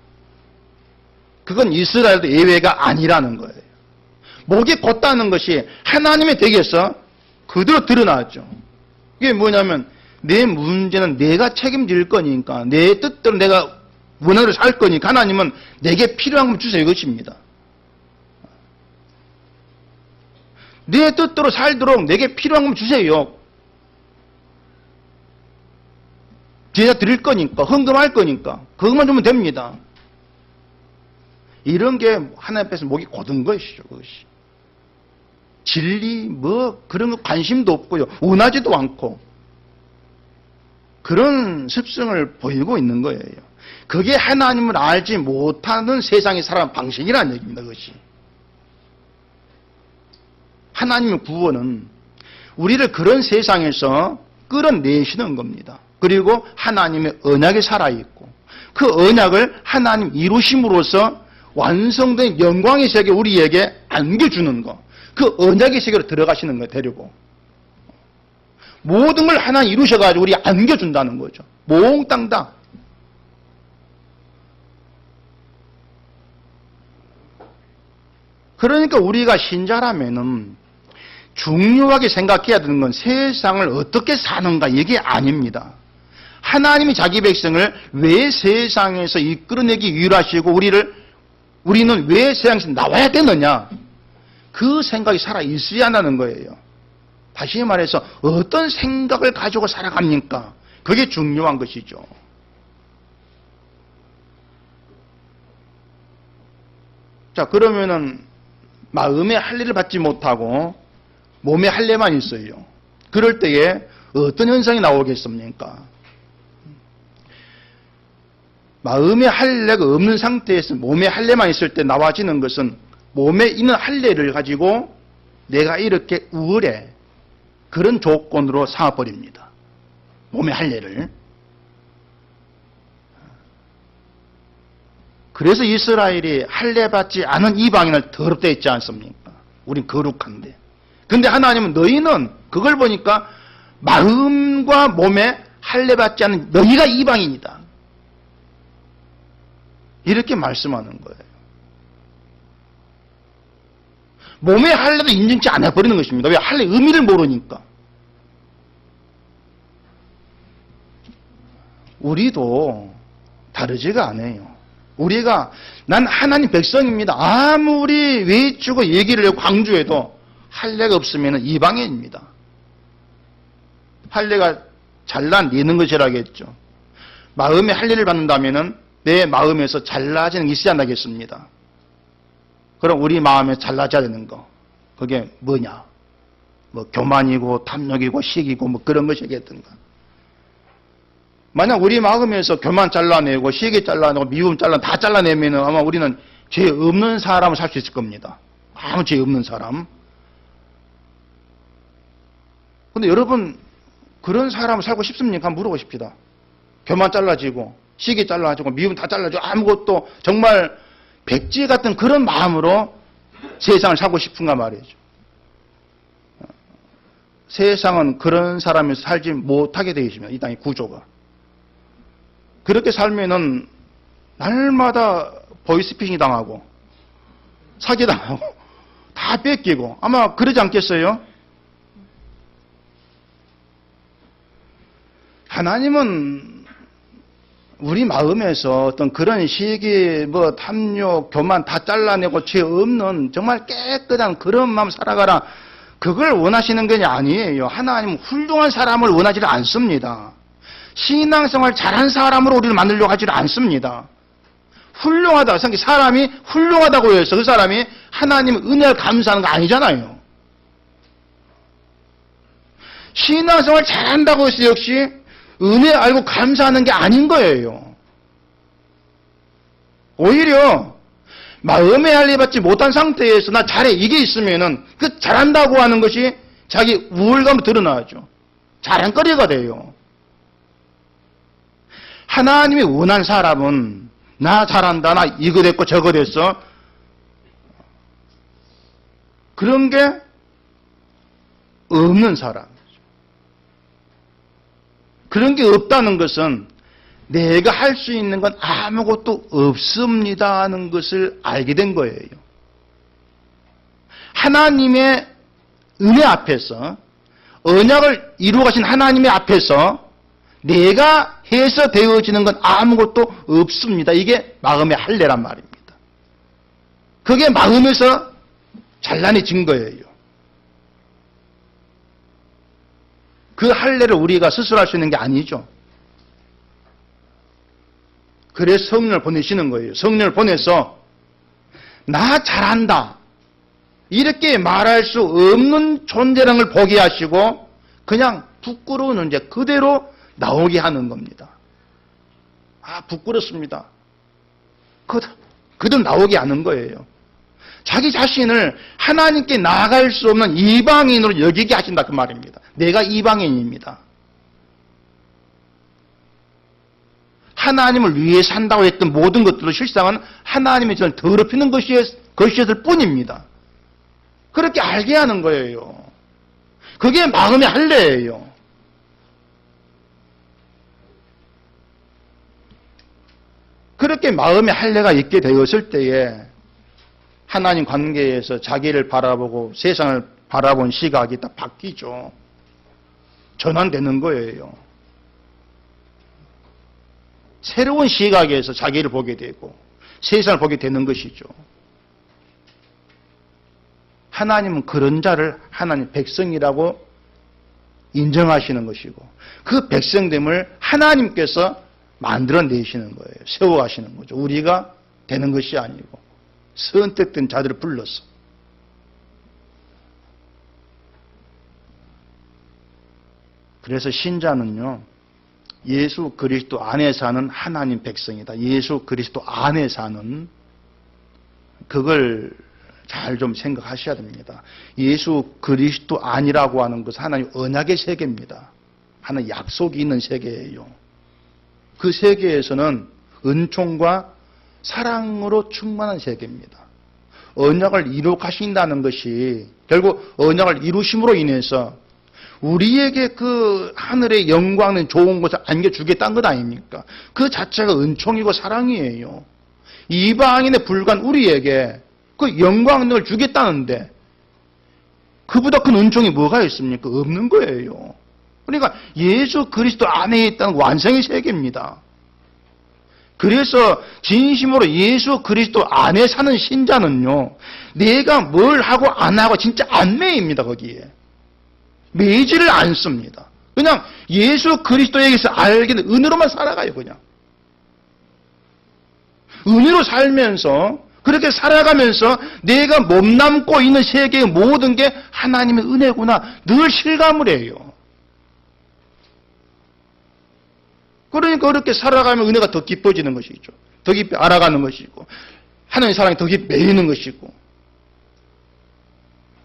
그건 이스라엘도 예외가 아니라는 거예요. 목이 곧다는 것이 하나님의 덕에서 그대로 드러나죠. 이게 뭐냐면 내 문제는 내가 책임질 거니까 내 뜻대로 내가 원하대로 살 거니까 하나님은 내게 필요한 걸 주세요 이것입니다. 내 뜻대로 살도록 내게 필요한 걸 주세요. 제자 드릴 거니까 헌금할 거니까 그것만 주면 됩니다. 이런 게 하나님 앞에서 목이 곧은 것이죠. 그것이. 진리 뭐 그런 거 관심도 없고요. 원하지도 않고 그런 습성을 보이고 있는 거예요. 그게 하나님을 알지 못하는 세상에 살아가는 방식이라는 얘기입니다. 그것이. 하나님의 구원은 우리를 그런 세상에서 끌어내시는 겁니다. 그리고 하나님의 언약에 살아있고 그 언약을 하나님 이루심으로써 완성된 영광의 세계 우리에게 안겨주는 것. 그 언약의 세계로 들어가시는 거예요. 데리고. 모든 걸 하나 이루셔가지고 우리 안겨준다는 거죠. 몽땅 다. 그러니까 우리가 신자라면은 중요하게 생각해야 되는 건 세상을 어떻게 사는가 이게 아닙니다. 하나님이 자기 백성을 왜 세상에서 이끌어내기 위로 하시고 우리는 왜 세상에서 나와야 되느냐 그 생각이 살아 있어야 한다는 거예요. 다시 말해서 어떤 생각을 가지고 살아갑니까? 그게 중요한 것이죠. 자, 그러면은 마음에 할 일을 받지 못하고 몸에 할 일만 있어요. 그럴 때에 어떤 현상이 나오겠습니까? 마음에 할례가 없는 상태에서 몸에 할례만 있을 때 나와지는 것은 몸에 있는 할례를 가지고 내가 이렇게 우월해 그런 조건으로 삼아버립니다. 몸의 할례를. 그래서 이스라엘이 할례 받지 않은 이방인을 더럽다 했지 않습니까? 우린 거룩한데. 근데 하나님은 너희는 그걸 보니까 마음과 몸에 할례 받지 않은 너희가 이방인이다. 이렇게 말씀하는 거예요. 몸의 할례도 인정치 않아 버리는 것입니다. 왜? 할례 의미를 모르니까. 우리도 다르지가 않아요. 우리가 난 하나님 백성입니다. 아무리 외치고 얘기를 하고 강조해도 할례가 없으면 이방인입니다. 할례가 잘라내는 것이라겠죠. 마음의 할례를 받는다면 내 마음에서 잘라지는 게 있어야 한다겠습니다. 그럼 우리 마음에 잘라져야 되는 거 그게 뭐냐? 뭐 교만이고 탐욕이고 시기고 뭐 그런 것이겠던가. 만약 우리 마음에서 교만 잘라내고 시기 잘라내고 미움 다 잘라내면 아마 우리는 죄 없는 사람을 살 수 있을 겁니다. 아무 죄 없는 사람. 근데 여러분 그런 사람을 살고 싶습니까? 한번 물어보십시다. 교만 잘라지고 시기 잘라지고 미움 다 잘라지고 아무것도 정말 백지 같은 그런 마음으로 세상을 살고 싶은가 말이죠. 세상은 그런 사람에서 살지 못하게 되어 있습니다. 이 땅의 구조가. 그렇게 살면은 날마다 보이스피싱 당하고 사기당하고 다 뺏기고 아마 그러지 않겠어요? 하나님은 우리 마음에서 어떤 그런 시기, 탐욕, 교만 다 잘라내고 죄 없는 정말 깨끗한 그런 마음 살아가라. 그걸 원하시는 게 아니에요. 하나님은 훌륭한 사람을 원하지 않습니다. 신앙생활 잘한 사람으로 우리를 만들려고 하지 않습니다. 훌륭하다. 사람이 훌륭하다고 해서 그 사람이 하나님의 은혜를 감사하는 거 아니잖아요. 신앙생활 잘한다고 해서 역시 은혜 알고 감사하는 게 아닌 거예요. 오히려 마음의 할례 받지 못한 상태에서 나 잘해 이게 있으면은 그 잘한다고 하는 것이 자기 우월감으로 드러나죠. 자랑거리가 돼요. 하나님이 원한 사람은 나 잘한다, 나 이거 됐고 저거 됐어. 그런 게 없는 사람. 그런 게 없다는 것은 내가 할 수 있는 건 아무것도 없습니다 하는 것을 알게 된 거예요. 하나님의 은혜 앞에서 언약을 이루어 가신 하나님의 앞에서 내가 해서 되어지는 건 아무것도 없습니다. 이게 마음의 할례란 말입니다. 그게 마음에서 잘라내진 거예요. 그 할례를 우리가 스스로 할 수 있는 게 아니죠. 그래서 성령을 보내시는 거예요. 성령을 보내서 나 잘한다 이렇게 말할 수 없는 존재라는 걸 보게 하시고 그냥 부끄러운 문제 그대로 나오게 하는 겁니다. 아, 부끄럽습니다. 그대로 나오게 하는 거예요. 자기 자신을 하나님께 나아갈 수 없는 이방인으로 여기게 하신다 그 말입니다. 내가 이방인입니다. 하나님을 위해 산다고 했던 모든 것들도 실상은 하나님의 저를 더럽히는 것이었을 뿐입니다. 그렇게 알게 하는 거예요. 그게 마음의 할례예요. 그렇게 마음의 할례가 있게 되었을 때에 하나님 관계에서 자기를 바라보고 세상을 바라본 시각이 다 바뀌죠. 전환되는 거예요. 새로운 시각에서 자기를 보게 되고 세상을 보게 되는 것이죠. 하나님은 그런 자를 하나님 백성이라고 인정하시는 것이고 그 백성됨을 하나님께서 만들어내시는 거예요. 세워가시는 거죠. 우리가 되는 것이 아니고 선택된 자들을 불러서. 그래서 신자는요, 예수 그리스도 안에 사는 하나님 백성이다. 예수 그리스도 안에 사는, 그걸 잘 좀 생각하셔야 됩니다. 예수 그리스도 안이라고 하는 것은 하나님 언약의 세계입니다. 하나님 약속이 있는 세계예요. 그 세계에서는 은총과 사랑으로 충만한 세계입니다. 언약을 이룩하신다는 것이 결국 언약을 이루심으로 인해서 우리에게 그 하늘의 영광은 좋은 것을 안겨주겠다는 것 아닙니까? 그 자체가 은총이고 사랑이에요. 이방인에 불과한 우리에게 그 영광을 주겠다는데 그보다 큰 은총이 뭐가 있습니까? 없는 거예요. 그러니까 예수 그리스도 안에 있다는 완성의 세계입니다. 그래서 진심으로 예수 그리스도 안에 사는 신자는요, 내가 뭘 하고 안 하고 진짜 안 매입니다. 거기에 매이지를 않습니다. 그냥 예수 그리스도에게서 알기는 은혜로만 살아가요. 그냥 은혜로 살면서, 그렇게 살아가면서 내가 몸담고 있는 세계의 모든 게 하나님의 은혜구나 늘 실감을 해요. 그러니까 그렇게 살아가면 은혜가 더 깊어지는 것이죠. 더 깊이 알아가는 것이고 하나님의 사랑이 더 깊이 매이는 것이고,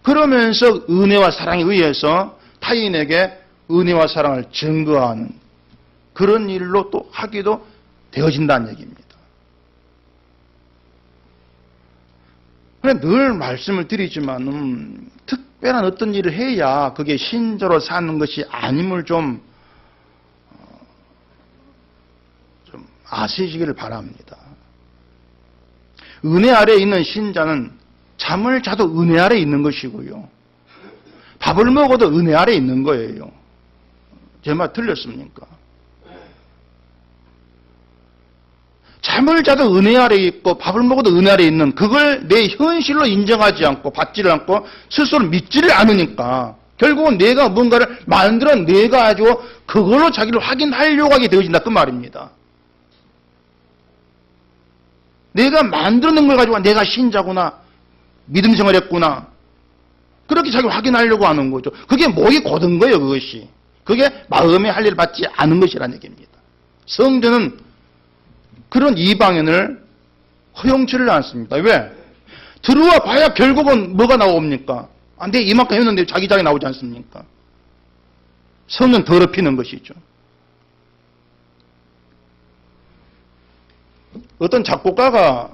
그러면서 은혜와 사랑에 의해서 타인에게 은혜와 사랑을 증거하는 그런 일로 또 하기도 되어진다는 얘기입니다. 늘 말씀을 드리지만 특별한 어떤 일을 해야 그게 신자로 사는 것이 아님을 좀 아시기를 바랍니다. 은혜 아래 있는 신자는 잠을 자도 은혜 아래 있는 것이고요. 밥을 먹어도 은혜 아래 있는 거예요. 제 말 틀렸습니까? 잠을 자도 은혜 아래 있고 밥을 먹어도 은혜 아래 있는 그걸 내 현실로 인정하지 않고 받지를 않고 스스로 믿지를 않으니까 결국은 내가 뭔가를 만들어 내가지고 그걸로 자기를 확인하려고 하게 되어진다 그 말입니다. 내가 만드는 걸 가지고 내가 신자구나 믿음 생활했구나 그렇게 자기를 확인하려고 하는 거죠. 그게 목이 곧은 거예요. 그것이. 그게 마음의 할 일을 받지 않은 것이라는 얘기입니다. 성전은 그런 이방인을 허용치를 않습니다. 왜? 들어와 봐야 결국은 뭐가 나옵니까? 내 이만큼 했는데 자기 장이 나오지 않습니까? 성은 더럽히는 것이죠. 어떤 작곡가가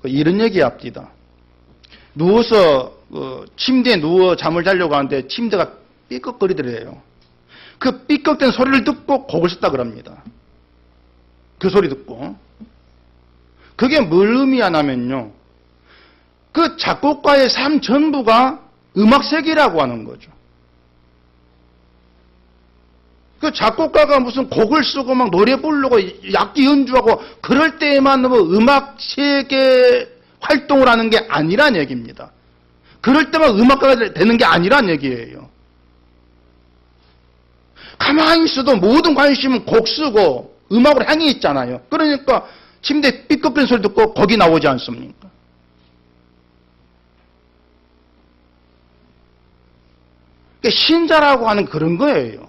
이런 얘기합니다. 누워서 침대에 누워 잠을 자려고 하는데 침대가 삐걱거리더래요. 그 삐걱된 소리를 듣고 곡을 썼다 그럽니다. 그 소리 듣고. 그게 뭘 의미하냐면요. 그 작곡가의 삶 전부가 음악 세계라고 하는 거죠. 그 작곡가가 무슨 곡을 쓰고 막 노래 부르고 악기 연주하고 그럴 때에만 뭐 음악 세계 활동을 하는 게 아니란 얘기입니다. 그럴 때만 음악가가 되는 게 아니란 얘기예요. 가만히 있어도 모든 관심은 곡 쓰고 음악으로 향해 있잖아요. 그러니까 침대에 삐걱거리는 소리 듣고 곡이 나오지 않습니까? 그러니까 신자라고 하는 그런 거예요.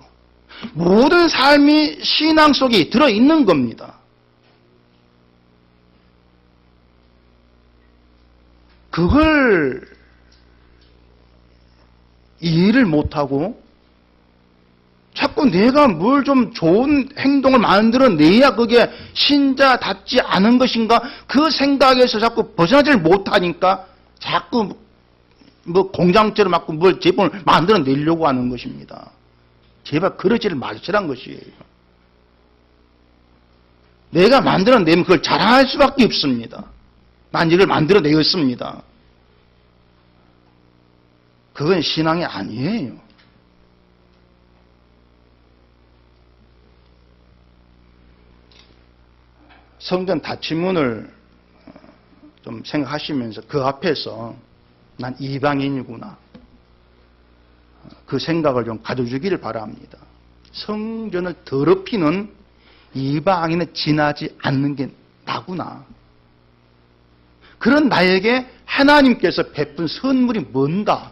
모든 삶이 신앙 속에 들어있는 겁니다. 그걸 이해를 못하고 자꾸 내가 뭘 좀 좋은 행동을 만들어내야 그게 신자답지 않은 것인가 그 생각에서 자꾸 벗어나지를 못하니까 자꾸 뭐 공장처럼 자꾸 뭘 제품을 만들어내려고 하는 것입니다. 제발 그러지를 마시란 것이에요. 내가 만들어내면 그걸 자랑할 수밖에 없습니다. 난 이걸 만들어내었습니다. 그건 신앙이 아니에요. 성전 닫힘문을 좀 생각하시면서 그 앞에서 난 이방인이구나. 그 생각을 좀 가져주기를 바랍니다. 성전을 더럽히는 이방인은 지나지 않는 게 나구나. 그런 나에게 하나님께서 베푼 선물이 뭔가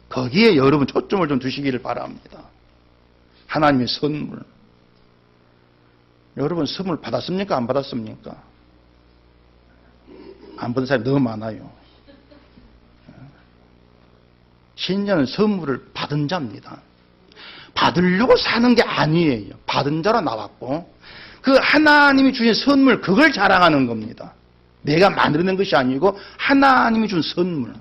거기에 여러분 초점을 좀 두시기를 바랍니다. 하나님의 선물. 여러분 선물 받았습니까? 안 받았습니까? 안 받은 사람이 너무 많아요. 신자는 선물을 받은 자입니다. 받으려고 사는 게 아니에요. 받은 자로 나왔고 그 하나님이 주신 선물 그걸 자랑하는 겁니다. 내가 만들어낸 것이 아니고 하나님이 준 선물.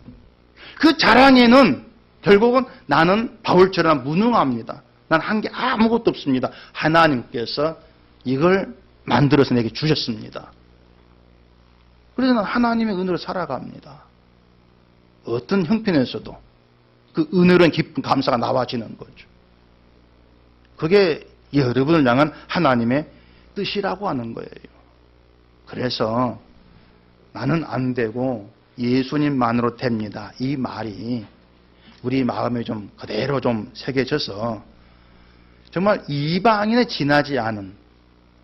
그 자랑에는 결국은 나는 바울처럼 무능합니다. 난 한 게 아무것도 없습니다. 하나님께서 이걸 만들어서 내게 주셨습니다. 그래서 난 하나님의 은혜로 살아갑니다. 어떤 형편에서도 그 은혜로운 기쁨, 감사가 나와지는 거죠. 그게 여러분을 향한 하나님의 뜻이라고 하는 거예요. 그래서 나는 안 되고 예수님만으로 됩니다. 이 말이 우리 마음에 좀 그대로 좀 새겨져서 정말 이방인에 지나지 않은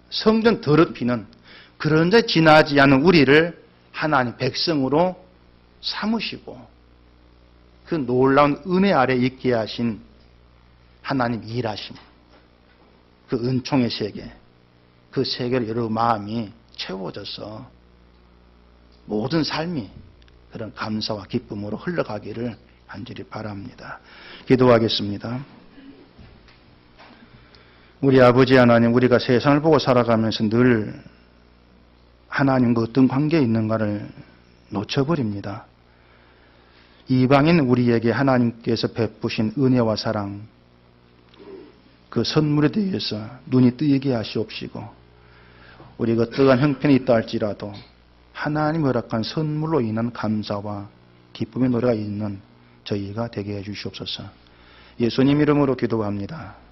성전 더럽히는 그런 데 지나지 않은 우리를 하나님 백성으로 삼으시고 그 놀라운 은혜 아래 있게 하신 하나님 일하심 그 은총의 세계 그 세계로 여러분 마음이 채워져서 모든 삶이 그런 감사와 기쁨으로 흘러가기를 간절히 바랍니다. 기도하겠습니다. 우리 아버지 하나님, 우리가 세상을 보고 살아가면서 늘 하나님과 어떤 관계에 있는가를 놓쳐버립니다. 이방인 우리에게 하나님께서 베푸신 은혜와 사랑, 그 선물에 대해서 눈이 뜨이게 하시옵시고 우리 그 어떠한 형편이 있다 할지라도 하나님 허락한 선물로 인한 감사와 기쁨의 노래가 있는 저희가 되게 해 주시옵소서. 예수님 이름으로 기도합니다.